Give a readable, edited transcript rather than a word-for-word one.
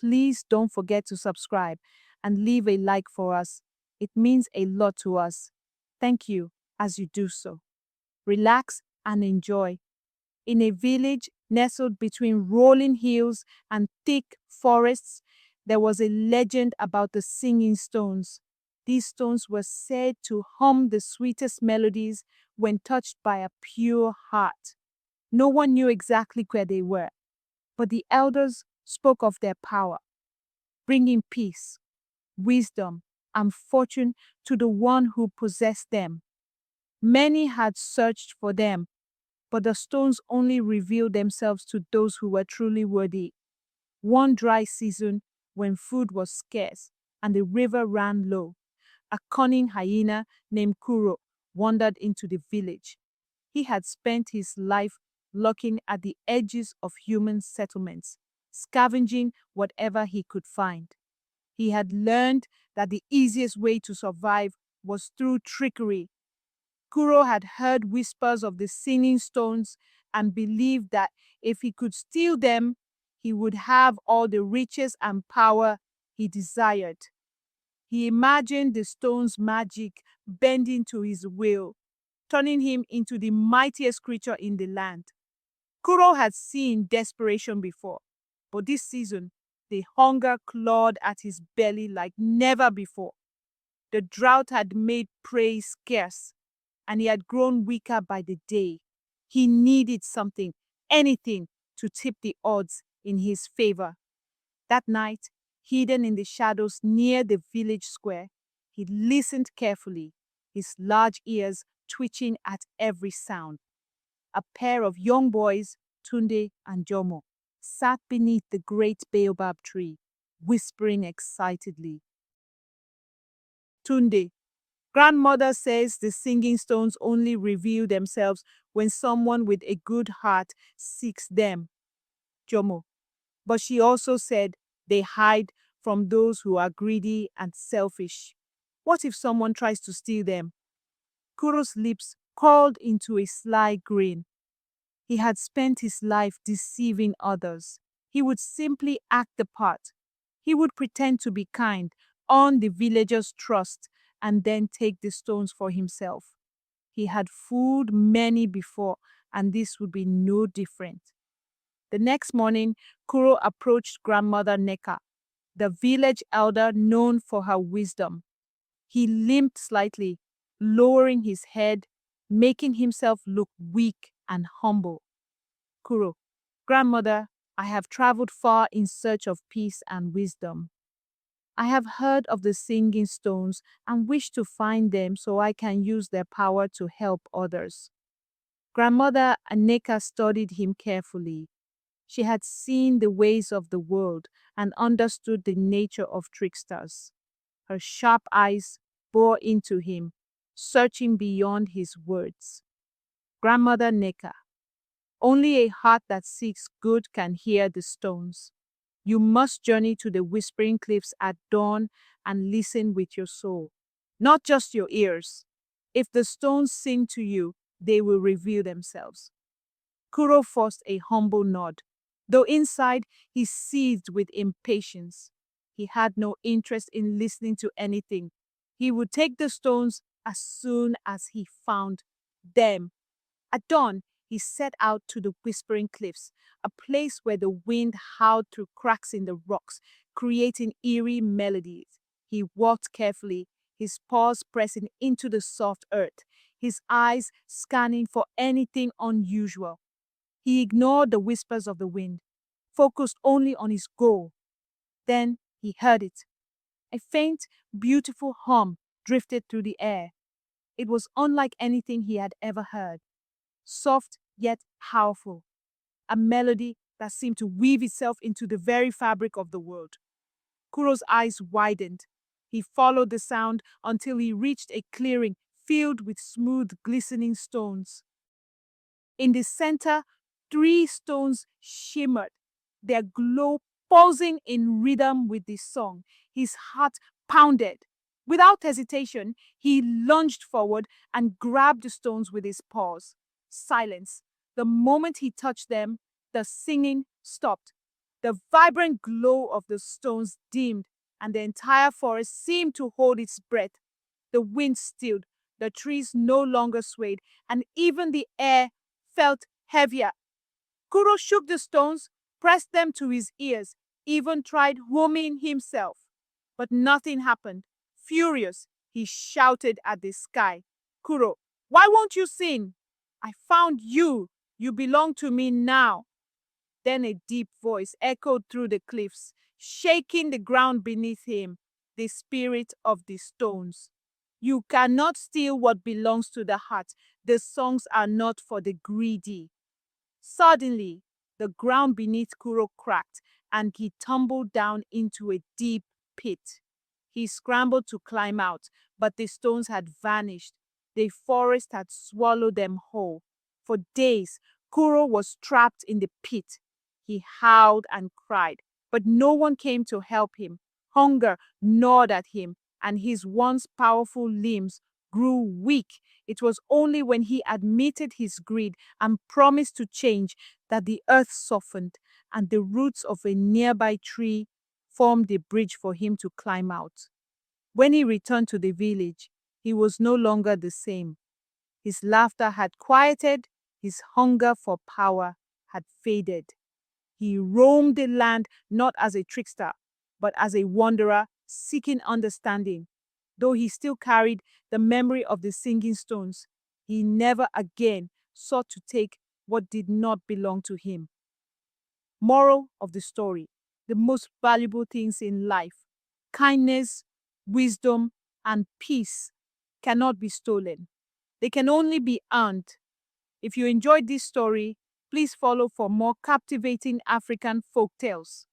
please don't forget to subscribe and leave a like for us. It means a lot to us. Thank you as you do so. Relax and enjoy. In a village nestled between rolling hills and thick forests, there was a legend about the singing stones. These stones were said to hum the sweetest melodies when touched by a pure heart. No one knew exactly where they were, but the elders spoke of their power, bringing peace, wisdom, and fortune to the one who possessed them. Many had searched for them, but the stones only revealed themselves to those who were truly worthy. One dry season, when food was scarce and the river ran low, a cunning hyena named Kuro wandered into the village. He had spent his life lurking at the edges of human settlements, scavenging whatever he could find. He had learned that the easiest way to survive was through trickery. Kuro had heard whispers of the singing stones and believed that if he could steal them, he would have all the riches and power he desired. He imagined the stone's magic bending to his will, turning him into the mightiest creature in the land. Kuro had seen desperation before, but this season, the hunger clawed at his belly like never before. The drought had made prey scarce, and he had grown weaker by the day. He needed something, anything, to tip the odds in his favor. That night, hidden in the shadows near the village square, he listened carefully, his large ears twitching at every sound. A pair of young boys, Tunde and Jomo, sat beneath the great baobab tree, whispering excitedly. Tunde, grandmother says the singing stones only reveal themselves when someone with a good heart seeks them. Jomo, but she also said they hide from those who are greedy and selfish. What if someone tries to steal them? Kuro's lips curled into a sly grin. He had spent his life deceiving others. He would simply act the part. He would pretend to be kind, earn the villagers' trust, and then take the stones for himself. He had fooled many before, and this would be no different. The next morning, Kuro approached grandmother Neka, the village elder known for her wisdom. He limped slightly, lowering his head, making himself look weak and humble. Kuro, grandmother, I have traveled far in search of peace and wisdom. I have heard of the singing stones and wish to find them so I can use their power to help others. Grandmother Aneka studied him carefully. She had seen the ways of the world and understood the nature of tricksters. Her sharp eyes bore into him, searching beyond his words. Grandmother Neka, only a heart that seeks good can hear the stones. You must journey to the whispering cliffs at dawn and listen with your soul, not just your ears. If the stones sing to you, they will reveal themselves. Kuro forced a humble nod, though inside he seethed with impatience. He had no interest in listening to anything. He would take the stones as soon as he found them. At dawn, he set out to the Whispering Cliffs, a place where the wind howled through cracks in the rocks, creating eerie melodies. He walked carefully, his paws pressing into the soft earth, his eyes scanning for anything unusual. He ignored the whispers of the wind, focused only on his goal. Then he heard it. A faint, beautiful hum drifted through the air. It was unlike anything he had ever heard. Soft yet powerful, a melody that seemed to weave itself into the very fabric of the world. Kuro's eyes widened. He followed the sound until he reached a clearing filled with smooth, glistening stones. In the center, three stones shimmered, their glow pulsing in rhythm with the song. His heart pounded. Without hesitation, he lunged forward and grabbed the stones with his paws. Silence. The moment he touched them, the singing stopped. The vibrant glow of the stones dimmed, and the entire forest seemed to hold its breath. The wind stilled, the trees no longer swayed, and even the air felt heavier. Kuro shook the stones, pressed them to his ears, even tried humming himself. But nothing happened. Furious, he shouted at the sky, Kuro, why won't you sing? I found you. You belong to me now. Then a deep voice echoed through the cliffs, shaking the ground beneath him, the spirit of the stones. You cannot steal what belongs to the heart. The songs are not for the greedy. Suddenly, the ground beneath Kuro cracked and he tumbled down into a deep pit. He scrambled to climb out, but the stones had vanished. The forest had swallowed them whole. For days, Kuro was trapped in the pit. He howled and cried, but no one came to help him. Hunger gnawed at him, and his once powerful limbs grew weak. It was only when he admitted his greed and promised to change that the earth softened and the roots of a nearby tree formed a bridge for him to climb out. When he returned to the village, he was no longer the same. His laughter had quieted, his hunger for power had faded. He roamed the land not as a trickster, but as a wanderer seeking understanding. Though he still carried the memory of the singing stones, he never again sought to take what did not belong to him. Moral of the story: the most valuable things in life, kindness, wisdom, and peace, cannot be stolen. They can only be earned. If you enjoyed this story, please follow for more captivating African folk tales.